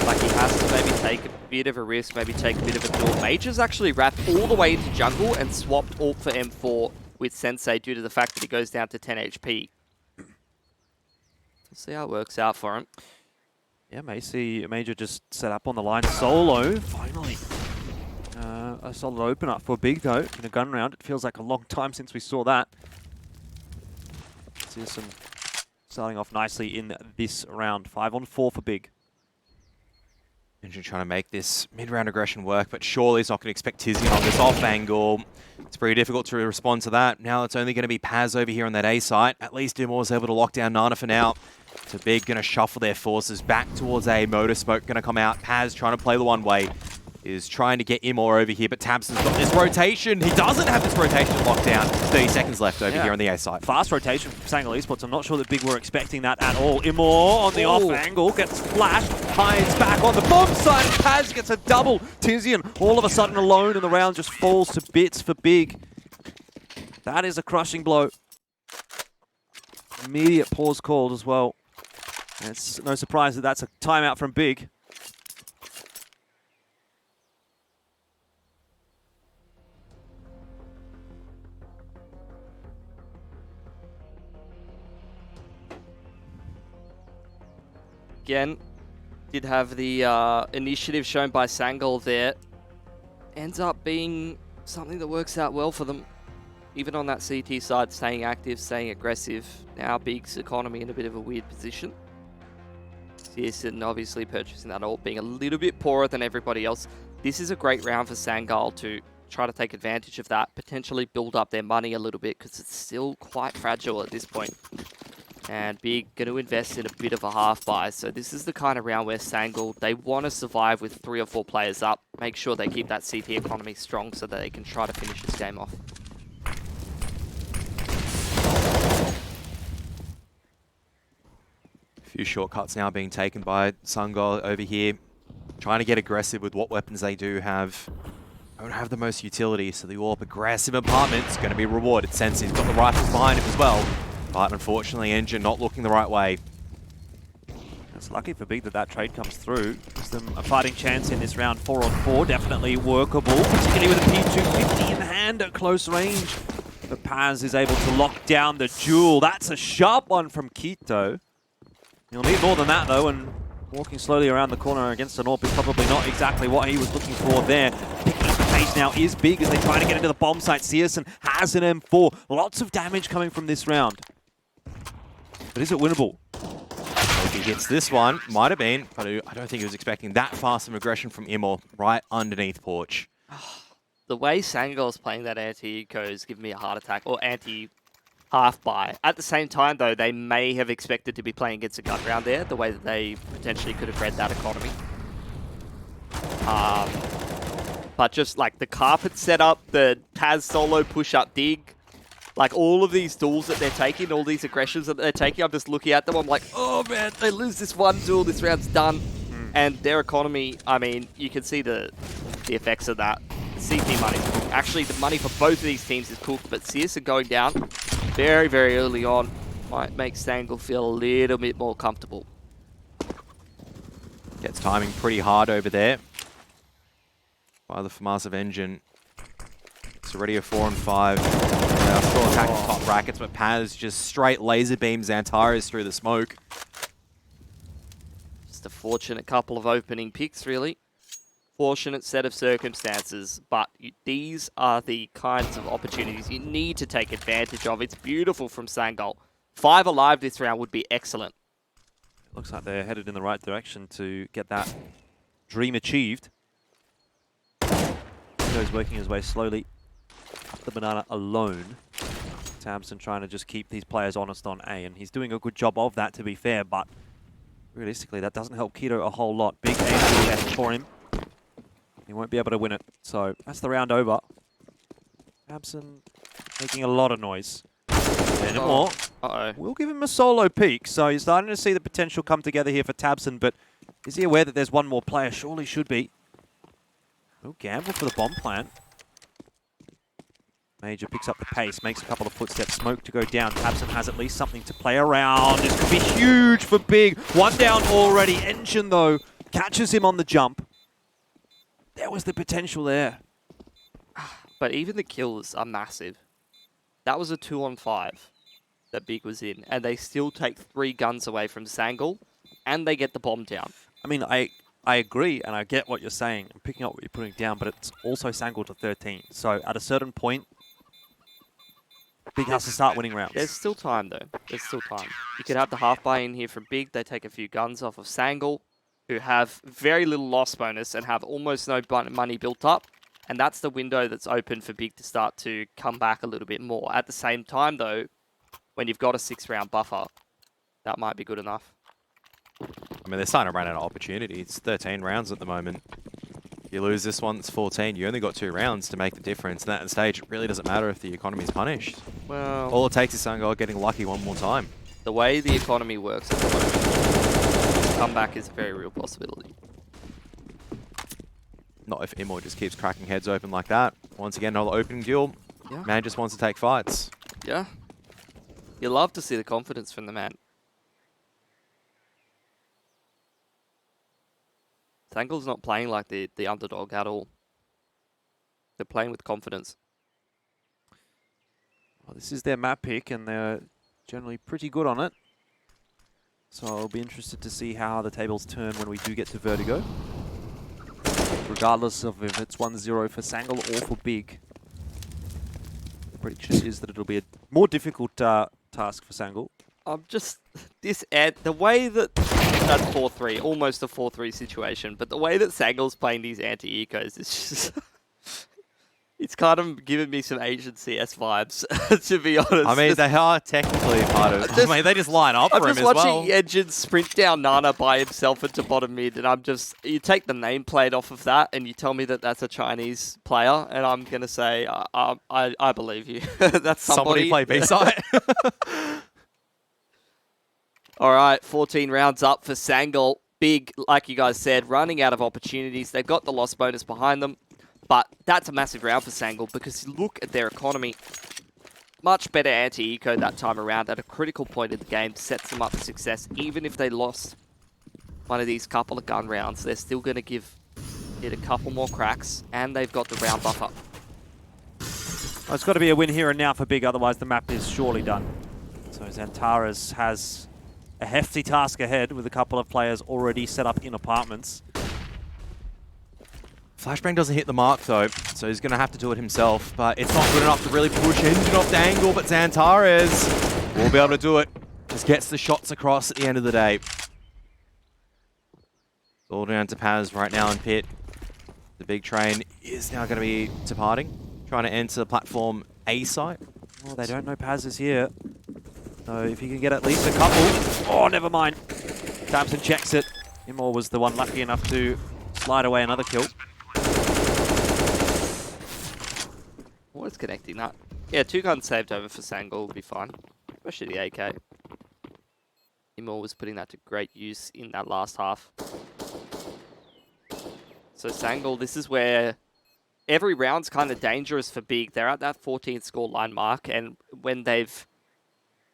like he has to maybe take a bit of a risk, maybe take a bit of a duel. Major's actually wrapped all the way into jungle and swapped AWP for M4 with Sensei due to the fact that he goes down to 10 HP. We'll see how it works out for him. Yeah, may see Major just set up on the line solo, finally. a solid opener for Big, though, in a gun round. It feels like a long time since we saw that. Searson starting off nicely in this round. 5-on-4 for Big. ngiN trying to make this mid-round aggression work, but surely he's not going to expect Tizian on this off angle. It's pretty difficult to respond to that. Now it's only going to be PAZZ over here on that A site. At least imoR's able to lock down Nana for now. So Big going to shuffle their forces back towards A. Motor Smoke going to come out. PAZZ trying to play the one-way. Is trying to get imoR over here, but tabseN's got this rotation. He doesn't have this rotation locked down. 30 seconds left over here on the A site. Fast rotation from SANGAL Esports. I'm not sure that Big were expecting that at all. imoR on the off angle gets flashed, hides back on the bomb side, and PAZZ gets a double. Tizian all of a sudden alone, and the round just falls to bits for Big. That is a crushing blow. Immediate pause called as well. And it's no surprise that that's a timeout from Big. Again, did have the initiative shown by SANGAL there. Ends up being something that works out well for them. Even on that CT side, staying active, staying aggressive. Now Big's economy in a bit of a weird position. SANGAL obviously purchasing that all, being a little bit poorer than everybody else. This is a great round for SANGAL to try to take advantage of that, potentially build up their money a little bit, because it's still quite fragile at this point. And Big going to invest in a bit of a half buy. So this is the kind of round where SANGAL, they want to survive with 3 or 4 players up. Make sure they keep that CT economy strong so that they can try to finish this game off. A few shortcuts now being taken by SANGAL over here. Trying to get aggressive with what weapons they do have. Don't have the most utility, so the AWP aggressive apartment's going to be rewarded. Sensei's got the rifles behind him as well. But unfortunately, ngiN not looking the right way. It's lucky for Big that that trade comes through. Gives them a fighting chance in this round. 4-on-4, definitely workable, particularly with a P250 in hand at close range. But PAZZ is able to lock down the duel. That's a sharp one from Quito. He'll need more than that, though, and walking slowly around the corner against an AWP is probably not exactly what he was looking for there. Picking up the pace now is Big as they try to get into the bomb site. SANGAL has an M4. Lots of damage coming from this round. But is it winnable? If he gets this one, might have been, but I don't think he was expecting that fast of aggression from imoR right underneath Porch. The way SANGAL is playing that anti-eco is giving me a heart attack, or anti-half buy. At the same time, though, they may have expected to be playing against a gun round there, the way that they potentially could have read that economy. But just like the carpet setup, the PAZZ solo push-up dig, like all of these duels that they're taking, all these aggressions that they're taking, I'm just looking at them, I'm like, oh man, they lose this one duel, this round's done. And their economy, I mean, you can see the effects of that. The CP money, actually the money for both of these teams is cooked, but SANGAL going down very, very early on might make SANGAL feel a little bit more comfortable. Gets timing pretty hard over there by the FAMAS of ngiN. It's already a 4-on-5. They're still attacking top brackets, but PAZZ just straight laser beams XANTARES through the smoke. Just a fortunate couple of opening picks, really. Fortunate set of circumstances, but these are the kinds of opportunities you need to take advantage of. It's beautiful from SANGAL. 5 alive this round would be excellent. Looks like they're headed in the right direction to get that dream achieved. He's working his way slowly up the banana alone. tabseN trying to just keep these players honest on A, and he's doing a good job of that, to be fair, but realistically that doesn't help Quito a whole lot. Big aim left for him. He won't be able to win it, so that's the round over. tabseN making a lot of noise. And imoR, we'll give him a solo peek, so you're starting to see the potential come together here for tabseN, but is he aware that there's one more player? Surely should be. No gamble for the bomb plant. Major picks up the pace, makes a couple of footsteps. Smoke to go down. tabseN has at least something to play around. This could be huge for Big. One down already. ngiN, though, catches him on the jump. There was the potential there. But even the kills are massive. That was a 2-on-5 that Big was in, and they still take 3 guns away from SANGAL, and they get the bomb down. I mean, I I agree, and I get what you're saying. I'm picking up what you're putting down, but it's also SANGAL to 13. So at a certain point, Big has to start winning rounds. There's still time, though. There's still time. You could have the half buy in here from Big. They take a few guns off of SANGAL, who have very little loss bonus and have almost no money built up. And that's the window that's open for Big to start to come back a little bit more. At the same time, though, when you've got a 6-round buffer, that might be good enough. I mean, they're starting to run out of opportunity. It's 13 rounds at the moment. You lose this one, it's 14. You only got 2 rounds to make the difference. And at that stage, it really doesn't matter if the economy's punished. Well, All it takes is SANGAL getting lucky one more time. the way the economy works at the moment, comeback is a very real possibility. Not if imoRR just keeps cracking heads open like that. Once again, another open guild. Yeah. Man just wants to take fights. Yeah. You love to see the confidence from the man. SANGAL's not playing like the underdog at all. They're playing with confidence. Well, this is their map pick, and they're generally pretty good on it. So I'll be interested to see how the tables turn when we do get to Vertigo. Regardless of if it's 1-0 for SANGAL or for Big. The prediction is that it'll be a more difficult task for SANGAL. I'm just the way that that's 4-3, almost a 4-3 situation, but the way that SANGAL's playing these anti-ecos is just it's kind of giving me some Asian CS vibes, to be honest. I mean, they are technically part of it. I mean, they just line up for him as well. I'm just watching ngiN sprint down Nana by himself into bottom mid, and you take the nameplate off of that, and you tell me that that's a Chinese player, and I'm going to say, I believe you. That's somebody. Somebody play B-side. All right, 14 rounds up for SANGAL. Big, like you guys said, running out of opportunities. They've got the loss bonus behind them. But that's a massive round for SANGAL because look at their economy. Much better anti-eco that time around at a critical point in the game. Sets them up for success. Even if they lost one of these couple of gun rounds, they're still going to give it a couple more cracks. And they've got the round buffer. Well, it's got to be a win here and now for Big, otherwise the map is surely done. So XANTARES has a hefty task ahead with a couple of players already set up in apartments. Flashbang doesn't hit the mark though, so he's going to have to do it himself, but it's not good enough to really push ngiN off the angle, but XANTARES will be able to do it. Just gets the shots across at the end of the day. It's all down to PAZZ right now in pit. The big train is now going to be departing, trying to enter platform A site. Oh, they don't know PAZZ is here. So if he can get at least a couple... Oh, never mind. Tamsin checks it. imoRR was the one lucky enough to slide away another kill. What's connecting that? Yeah, 2 guns saved over for SANGAL will be fine. Especially the AK. imoRR was putting that to great use in that last half. So SANGAL, this is where every round's kind of dangerous for Big. They're at that 14th score line mark, and when they've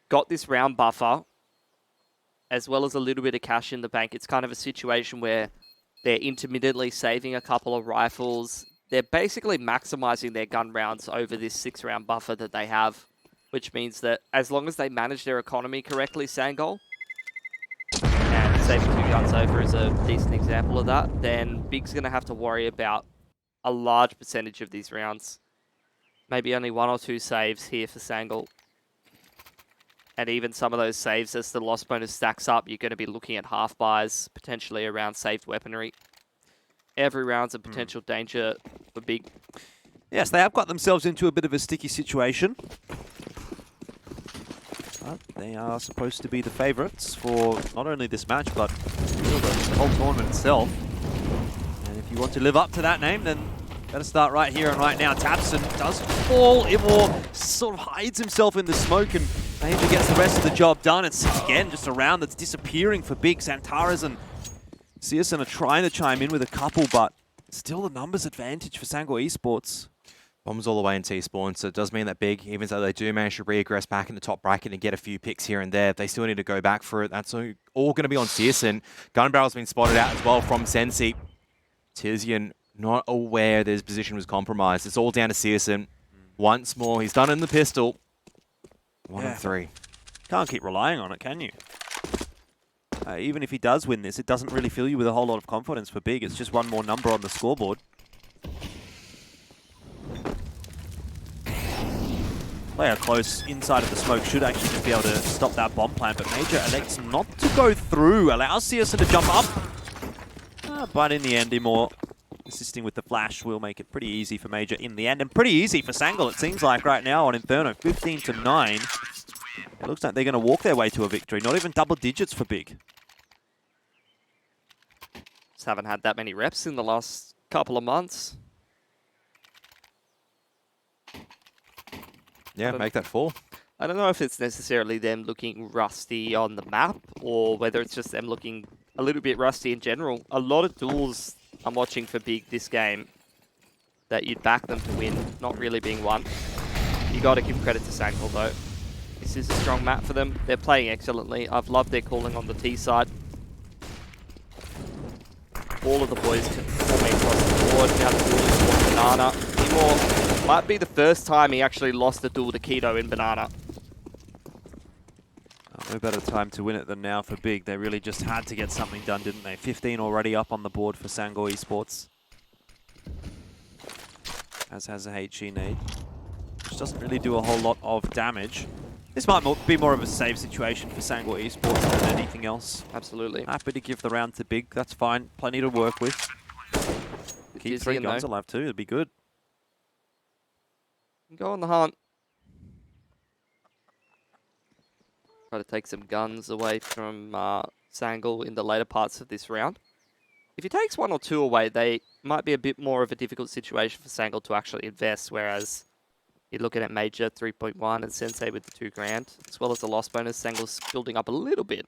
got this round buffer, as well as a little bit of cash in the bank, it's kind of a situation where they're intermittently saving a couple of rifles. They're basically maximizing their gun rounds over this 6-round buffer that they have, which means that as long as they manage their economy correctly, SANGAL, and saving 2 guns over is a decent example of that, then Big's going to have to worry about a large percentage of these rounds. Maybe only 1 or 2 saves here for SANGAL. And even some of those saves, as the loss bonus stacks up, you're going to be looking at half buys, potentially around saved weaponry. Every round's a potential danger for Big. Yes, they have got themselves into a bit of a sticky situation. But they are supposed to be the favourites for not only this match, but the whole tournament itself. And if you want to live up to that name, then better start right here and right now. Tamsin does fall. imoRR sort of hides himself in the smoke, and Major gets the rest of the job done. It's again just a round that's disappearing for Big. XANTARES and Searson are trying to chime in with a couple, but still the numbers advantage for SANGAL Esports. Bombs all the way in T-spawn, so it does mean that Big, even though they do manage to regress back in the top bracket and get a few picks here and there, they still need to go back for it. That's all going to be on Searson. Gun barrel's been spotted out as well from Sensi. Tizian not aware that his position was compromised. It's all down to Searson. Once more, he's done it in the pistol. 1 of 3. Can't keep relying on it, can you? Even if he does win this, it doesn't really fill you with a whole lot of confidence for Big. It's just one more number on the scoreboard. Player close inside of the smoke should actually just be able to stop that bomb plant, but Major elects not to go through. Allows Searson to jump up. But in the end, imoR assisting with the flash will make it pretty easy for Major in the end. And pretty easy for SANGAL, it seems like, right now on Inferno. 15-9. It looks like they're going to walk their way to a victory. Not even double digits for Big. Just haven't had that many reps in the last couple of months. Yeah, make that fall. I don't know if it's necessarily them looking rusty on the map or whether it's just them looking a little bit rusty in general. A lot of duels I'm watching for Big this game that you'd back them to win, not really being won. You got to give credit to SANGAL though. This is a strong map for them. They're playing excellently. I've loved their calling on the T side. All of the boys performing across the board. Now the duel is for Banana. imoR might be the first time he actually lost a duel to Keto in Banana. No better time to win it than now for Big. They really just had to get something done, didn't they? 15 already up on the board for SANGAL Esports. As has a HE nade, which doesn't really do a whole lot of damage. This might be more of a save situation for SANGAL Esports than anything else. Absolutely. Happy to give the round to Big. That's fine. Plenty to work with. Keep 3 guns alive too. It'd be good. Go on the hunt. Try to take some guns away from SANGAL in the later parts of this round. If he takes 1 or 2 away, they might be a bit more of a difficult situation for SANGAL to actually invest, whereas you're looking at Major 3.1 and Sensei with the 2 grand, as well as the loss bonus. SANGAL's building up a little bit.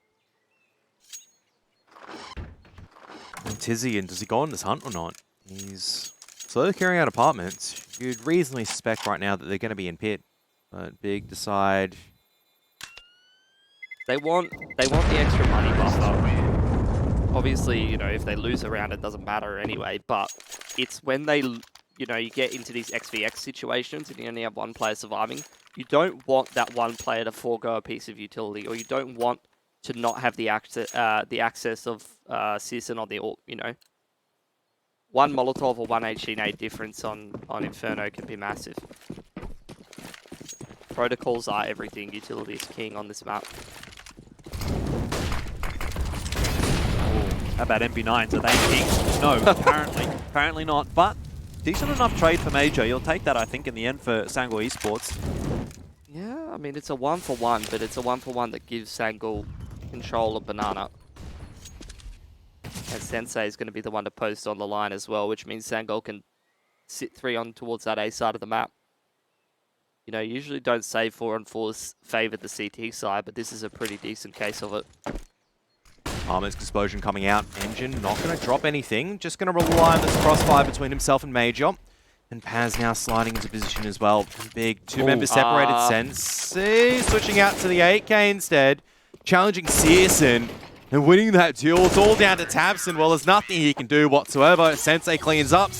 And Tizian, does he go on this hunt or not? He's slowly carrying out apartments. You'd reasonably suspect right now that they're going to be in pit. But Big decide... They want the extra money buffer. Obviously, you know, if they lose a round, it doesn't matter anyway. But it's when they, you know, you get into these XVX situations and you only have one player surviving. You don't want that one player to forego a piece of utility, or you don't want to not have the access of Searson on the AWP. You know, one Molotov or one HE difference on Inferno can be massive. Protocols are everything. Utility is king on this map. How about MP9s? Are they king? No, apparently not. But decent enough trade for Major. You'll take that, I think, in the end for SANGAL Esports. Yeah, I mean, it's a 1-for-1, but it's a 1-for-1 that gives SANGAL control of Banana. And Sensei is going to be the one to post on the line as well, which means SANGAL can sit 3 on towards that A side of the map. You know, usually don't say 4-on-4s favor the CT side, but this is a pretty decent case of it. Armor's explosion coming out. ngiN not going to drop anything. Just going to rely on this crossfire between himself and Major. And PAZZ now sliding into position as well. Big 2 members separated. Sensei switching out to the 8K instead. Challenging Searson and winning that duel. It's all down to Tabson. Well, there's nothing he can do whatsoever. Sensei cleans up.